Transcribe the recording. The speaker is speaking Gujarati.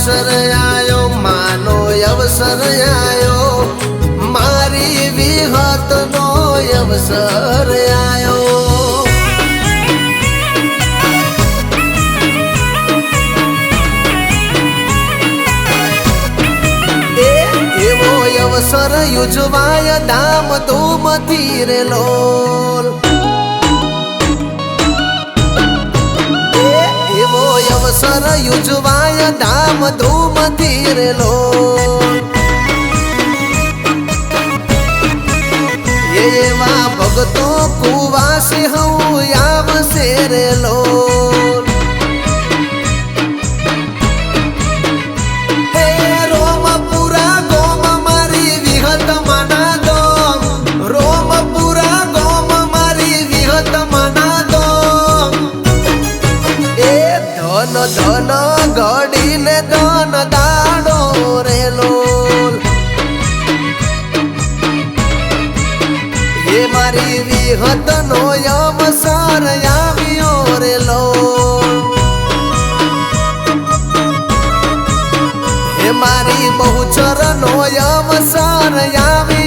અવસર આયો, માનો અવસર આયો, મારી વિહતનો અવસર આયો. એવો અવસર યુજવાય ધામ ધૂમથી રે લોલ. એવો અવસર યુજવાય ધામ ધૂમથી રે લોલ. એવા ભગતો કુવાસી હું આવશે રે લોલ. હે રોમપુરા ગોમ મારી વિહત માના દો, રોમપુરા ગોમ મારી વિહત માના દો. એ ધન ધન ઘડીને ધન દાડો રે લોલ. એ મારી વિહતનો અવસર આવ્યો રે લોલ. એ મારી બહુચરનો અવસર આવ્યો.